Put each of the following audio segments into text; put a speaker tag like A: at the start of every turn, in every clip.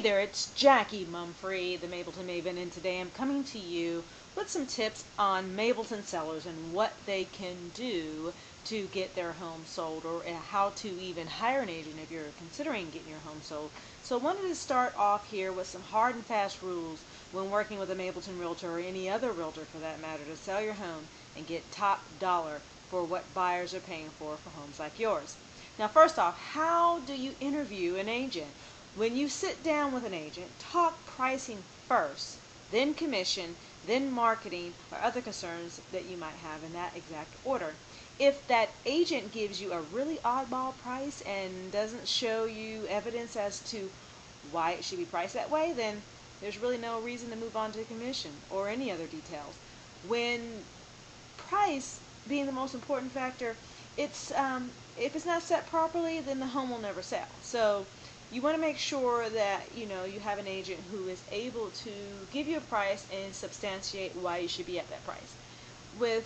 A: Hey there, it's Jackie Mumfree, the Mableton Maven, and today I'm coming to you with some tips on Mableton sellers and what they can do to get their home sold, or how to even hire an agent if you're considering getting your home sold. So I wanted to start off here with some hard and fast rules when working with a Mableton realtor, or any other realtor for that matter, to sell your home and get top dollar for what buyers are paying for homes like yours. Now, first off, how do you interview an agent? When you sit down with an agent, talk pricing first, then commission, then marketing, or other concerns that you might have, in that exact order. If that agent gives you a really oddball price and doesn't show you evidence as to why it should be priced that way, then there's really no reason to move on to commission or any other details. When price being the most important factor, if it's not set properly, then the home will never sell. So you want to make sure that you have an agent who is able to give you a price and substantiate why you should be at that price. With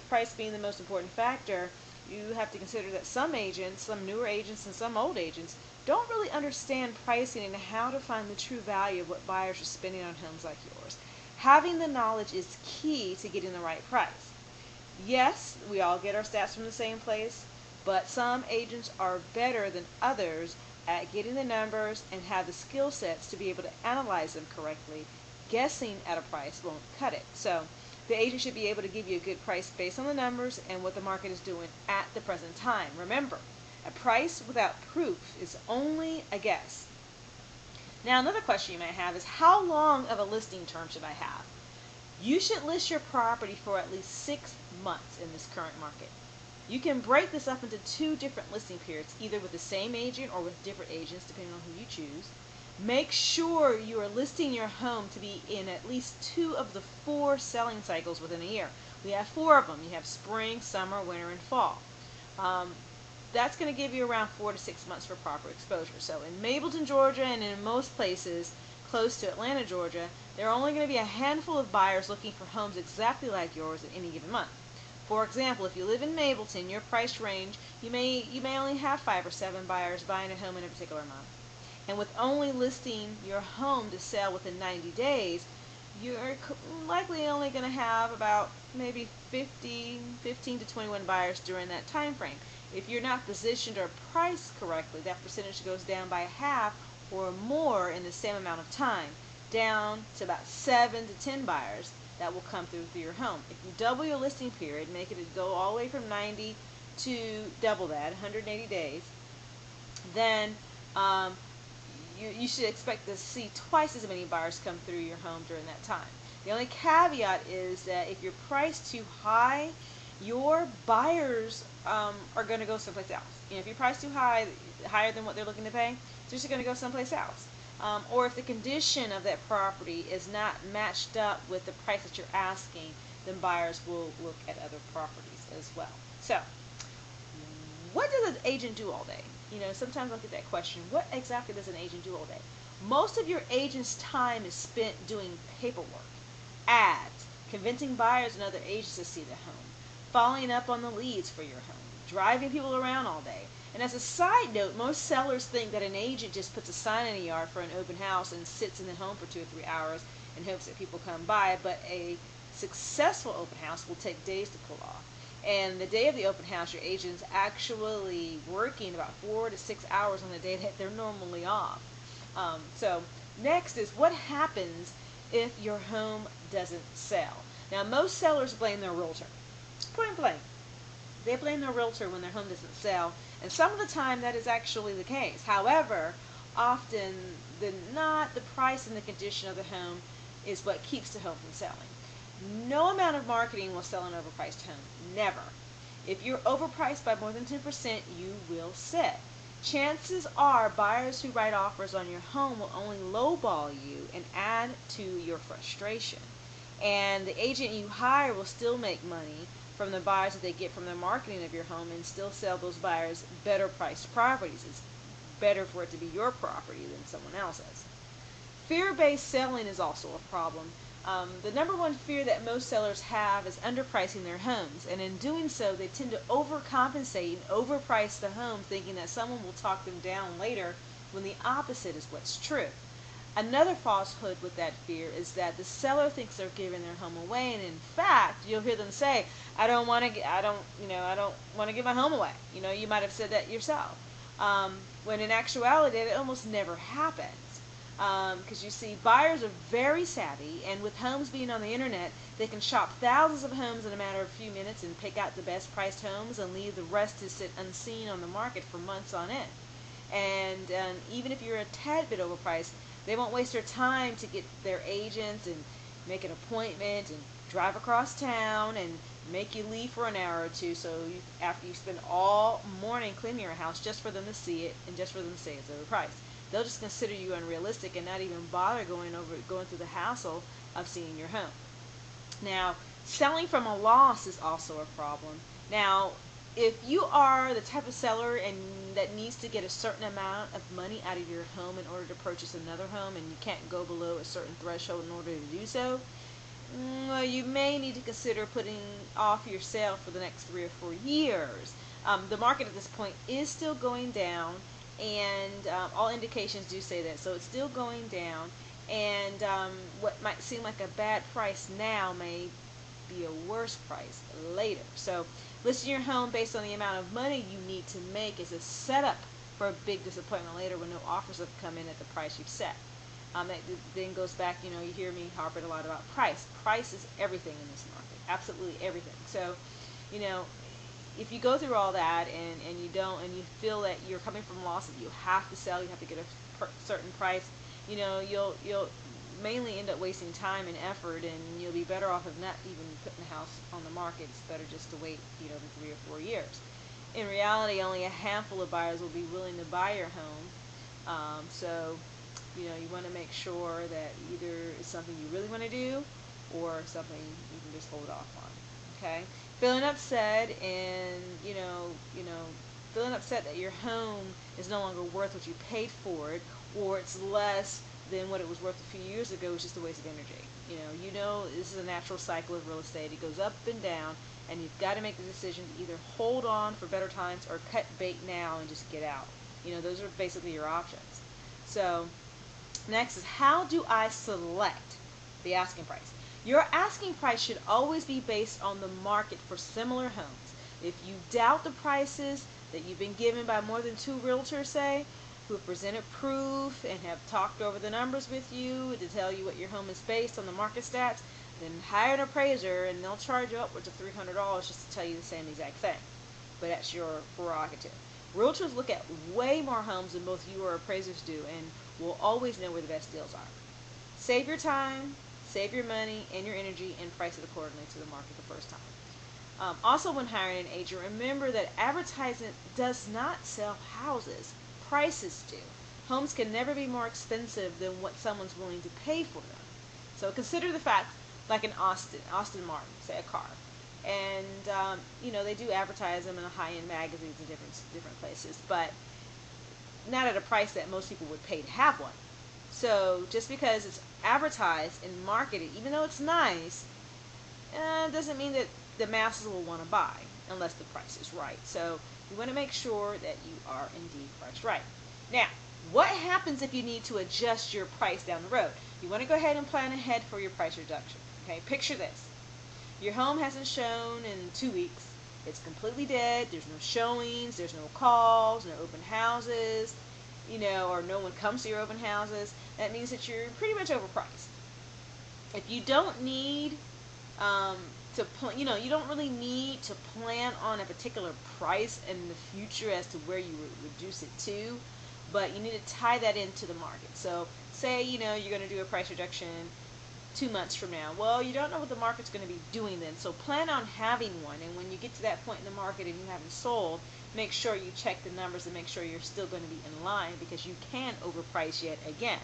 A: price being the most important factor, you have to consider that some agents, some newer agents and some old agents, don't really understand pricing and how to find the true value of what buyers are spending on homes like yours. Having the knowledge is key to getting the right price. Yes, we all get our stats from the same place, but some agents are better than others at getting the numbers and have the skill sets to be able to analyze them correctly. Guessing at a price won't cut it. So the agent should be able to give you a good price based on the numbers and what the market is doing at the present time. Remember, a price without proof is only a guess. Now, another question you might have is, how long of a listing term should I have? You should list your property for at least 6 months in this current market. You can break this up into 2 different listing periods, either with the same agent or with different agents, depending on who you choose. Make sure you are listing your home to be in at least 2 of the 4 selling cycles within a year. We have 4 of them. You have spring, summer, winter, and fall. That's going to give you around 4 to 6 months for proper exposure. So in Mableton, Georgia, and in most places close to Atlanta, Georgia, there are only going to be a handful of buyers looking for homes exactly like yours at any given month. For example, if you live in Mableton, your price range, you may only have 5 or 7 buyers buying a home in a particular month. And with only listing your home to sell within 90 days, you're likely only going to have about maybe 15 to 21 buyers during that time frame. If you're not positioned or priced correctly, that percentage goes down by half or more in the same amount of time, down to about 7 to 10 buyers that will come through your home. If you double your listing period, make it go all the way from 90 to double that, 180 days, then you should expect to see twice as many buyers come through your home during that time. The only caveat is that if you're priced too high, your buyers are going to go someplace else. If you're priced too high, higher than what they're looking to pay, they're just going to go someplace else. Or if the condition of that property is not matched up with the price that you're asking, then buyers will look at other properties as well. So, what does an agent do all day? Sometimes I'll get that question. What exactly does an agent do all day? Most of your agent's time is spent doing paperwork, ads, convincing buyers and other agents to see the home, following up on the leads for your home, driving people around all day. And as a side note, most sellers think that an agent just puts a sign in the yard for an open house and sits in the home for 2 or 3 hours and hopes that people come by, but a successful open house will take days to pull off. And the day of the open house, your agent's actually working about 4 to 6 hours on the day that they're normally off. So next is, what happens if your home doesn't sell? Now, most sellers blame their realtor. Point blank. They blame their realtor when their home doesn't sell, and some of the time that is actually the case. However, often than not, the price and the condition of the home is what keeps the home from selling. No amount of marketing will sell an overpriced home. Never. If you're overpriced by more than 10%, you will sit. Chances are buyers who write offers on your home will only lowball you and add to your frustration. And the agent you hire will still make money from the buyers that they get from the marketing of your home and still sell those buyers better priced properties. It's better for it to be your property than someone else's. Fear-based selling is also a problem. The number one fear that most sellers have is underpricing their homes, and in doing so they tend to overcompensate and overprice the home, thinking that someone will talk them down later when the opposite is what's true. Another falsehood with that fear is that the seller thinks they're giving their home away, and in fact, you'll hear them say, I don't want to give my home away." You might have said that yourself. When in actuality, it almost never happens. Because you see, buyers are very savvy, and with homes being on the internet, they can shop thousands of homes in a matter of a few minutes and pick out the best priced homes and leave the rest to sit unseen on the market for months on end. And even if you're a tad bit overpriced, they won't waste their time to get their agents and make an appointment and drive across town and make you leave for an hour or two, after you spend all morning cleaning your house just for them to see it and just for them to say it's overpriced. They'll just consider you unrealistic and not even bother going through the hassle of seeing your home. Now, selling from a loss is also a problem. Now, if you are the type of seller and that needs to get a certain amount of money out of your home in order to purchase another home, and you can't go below a certain threshold in order to do so, well, you may need to consider putting off your sale for the next 3 or 4 years. The market at this point is still going down, and all indications do say that. So it's still going down, and what might seem like a bad price now may be a worse price later. So listing your home based on the amount of money you need to make is a setup for a big disappointment later when no offers have come in at the price you've set. That then goes back, you hear me harping a lot about price. Price is everything in this market, absolutely everything. So, if you go through all that and you feel that you're coming from loss, that you have to sell, you have to get a certain price, you'll mainly end up wasting time and effort, and you'll be better off of not even putting the house on the market. It's better just to wait, the 3 or 4 years. In reality, only a handful of buyers will be willing to buy your home. So, you want to make sure that either it's something you really want to do or something you can just hold off on. Okay? Feeling upset and, feeling upset that your home is no longer worth what you paid for it, or it's less than what it was worth a few years ago, is just a waste of energy. This is a natural cycle of real estate. It goes up and down, and you've got to make the decision to either hold on for better times or cut bait now and just get out. Those are basically your options. So, next is, how do I select the asking price? Your asking price should always be based on the market for similar homes. If you doubt the prices that you've been given by more than 2 realtors, say, who have presented proof and have talked over the numbers with you to tell you what your home is based on the market stats, then hire an appraiser and they'll charge you upwards of $300 just to tell you the same exact thing. But that's your prerogative. Realtors look at way more homes than both you or appraisers do, and will always know where the best deals are. Save your time, save your money and your energy, and price it accordingly to the market the first time. Also, when hiring an agent, remember that advertising does not sell houses. Prices do. Homes can never be more expensive than what someone's willing to pay for them. So consider the fact, like in Aston Martin, say a car. And, they do advertise them in high-end magazines and different places, but not at a price that most people would pay to have one. So just because it's advertised and marketed, even though it's nice, doesn't mean that the masses will want to buy unless the price is right. So you want to make sure that you are indeed priced right. Now, what happens if you need to adjust your price down the road? You want to go ahead and plan ahead for your price reduction. Okay, picture this. Your home hasn't shown in 2 weeks. It's completely dead. There's no showings. There's no calls, no open houses, or no one comes to your open houses. That means that you're pretty much overpriced. If you don't need you don't really need to plan on a particular price in the future as to where you would reduce it to, but you need to tie that into the market. So say, you're going to do a price reduction 2 months from now. Well, you don't know what the market's going to be doing then, so plan on having one. And when you get to that point in the market and you haven't sold, make sure you check the numbers and make sure you're still going to be in line, because you can overprice yet again.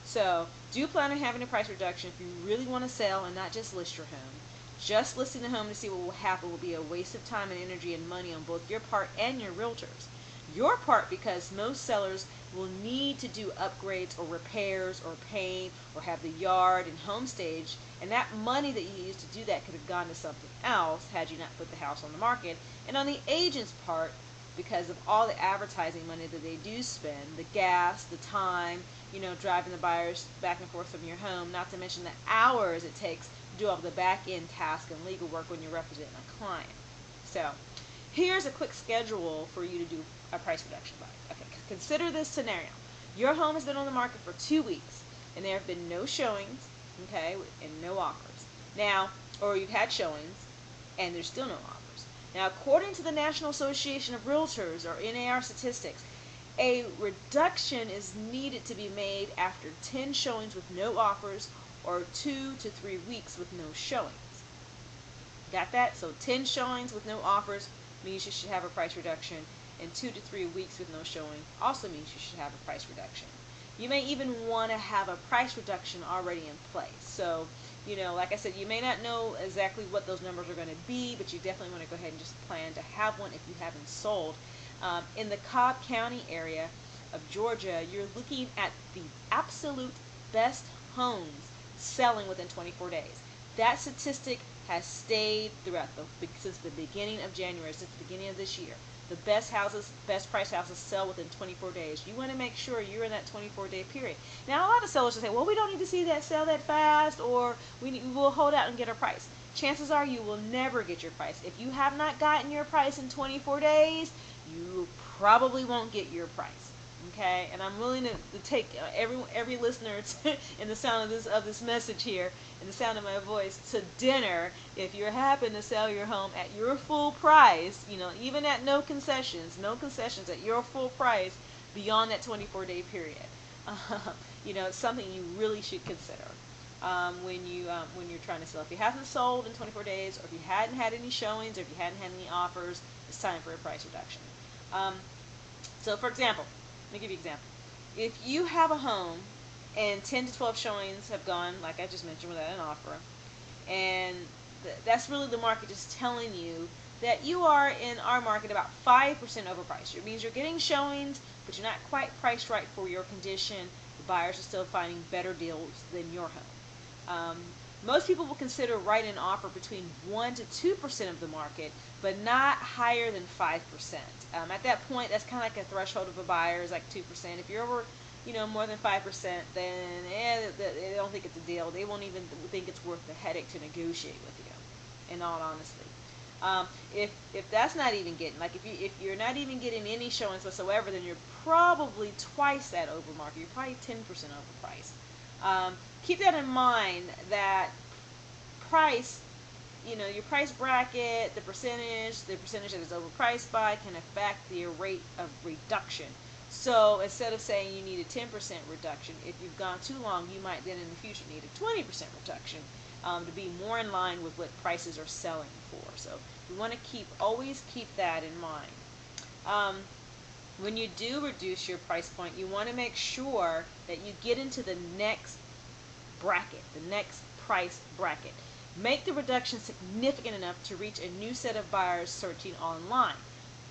A: So do plan on having a price reduction if you really want to sell and not just list your home. Just listing the home to see what will happen will be a waste of time and energy and money on both your part and your realtors. Your part, because most sellers will need to do upgrades or repairs or paint or have the yard and home stage, and that money that you used to do that could have gone to something else had you not put the house on the market. And on the agent's part, because of all the advertising money that they do spend, the gas, the time, driving the buyers back and forth from your home, not to mention the hours it takes to do all the back-end tasks and legal work when you're representing a client. So here's a quick schedule for you to do a price reduction by. Okay, consider this scenario. Your home has been on the market for 2 weeks, and there have been no showings, okay, and no offers. Now, or you've had showings, and there's still no offers. Now, according to the National Association of Realtors, or NAR statistics, a reduction is needed to be made after 10 showings with no offers, or 2 to 3 weeks with no showings. Got that? So 10 showings with no offers means you should have a price reduction, and 2 to 3 weeks with no showing also means you should have a price reduction. You may even want to have a price reduction already in place. So, like I said, you may not know exactly what those numbers are going to be, but you definitely want to go ahead and just plan to have one if you haven't sold. In the Cobb County area of Georgia, you're looking at the absolute best homes selling within 24 days. That statistic has stayed since the beginning of January, since the beginning of this year. The best houses, best price houses sell within 24 days. You want to make sure you're in that 24-day period. Now, a lot of sellers will say, well, we don't need to see that sell that fast, or we'll hold out and get our price. Chances are you will never get your price. If you have not gotten your price in 24 days, you probably won't get your price. Okay, and I'm willing to take every listener in the sound of this message here, in the sound of my voice, to dinner if you happen to sell your home at your full price. Even at no concessions at your full price beyond that 24-day period. It's something you really should consider when you're trying to sell. If you haven't sold in 24 days, or if you hadn't had any showings, or if you hadn't had any offers, it's time for a price reduction. So, for example. Let me give you an example. If you have a home and 10 to 12 showings have gone, like I just mentioned, without an offer, and that's really the market just telling you that you are in our market about 5% overpriced. It means you're getting showings, but you're not quite priced right for your condition. The buyers are still finding better deals than your home. Most people will consider writing an offer between 1 to 2% of the market, but not higher than 5%. At that point, that's kind of like a threshold of a buyer is like 2%. If you're over, more than 5%, then they don't think it's a deal. They won't even think it's worth the headache to negotiate with you, in all honesty. If that's not even getting, like if you're not even getting any showings whatsoever, then you're probably twice that over market. You're probably 10% overpriced. Keep that in mind, that price, your price bracket, the percentage that is overpriced by can affect the rate of reduction. So instead of saying you need a 10% reduction, if you've gone too long, you might then in the future need a 20% reduction to be more in line with what prices are selling for. So you want to always keep that in mind. When you do reduce your price point, you want to make sure that you get into the next bracket, the next price bracket. Make the reduction significant enough to reach a new set of buyers searching online.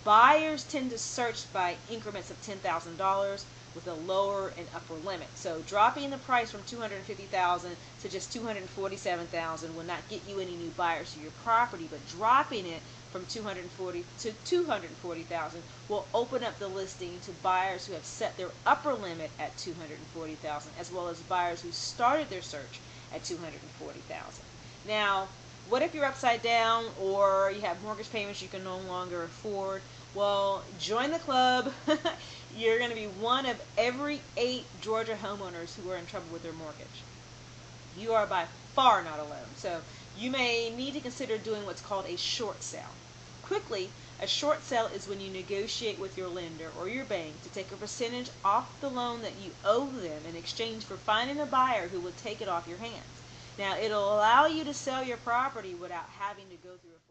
A: Buyers tend to search by increments of $10,000 with a lower and upper limit. So dropping the price from $250,000 to just $247,000 will not get you any new buyers to your property, but dropping it from $240,000 to $240,000 will open up the listing to buyers who have set their upper limit at $240,000, as well as buyers who started their search at $240,000. Now, what if you're upside down, or you have mortgage payments you can no longer afford? Well, join the club. You're going to be one of every 8 Georgia homeowners who are in trouble with their mortgage. You are by far not alone. So you may need to consider doing what's called a short sale. Quickly, a short sale is when you negotiate with your lender or your bank to take a percentage off the loan that you owe them in exchange for finding a buyer who will take it off your hands. Now, it'll allow you to sell your property without having to go through a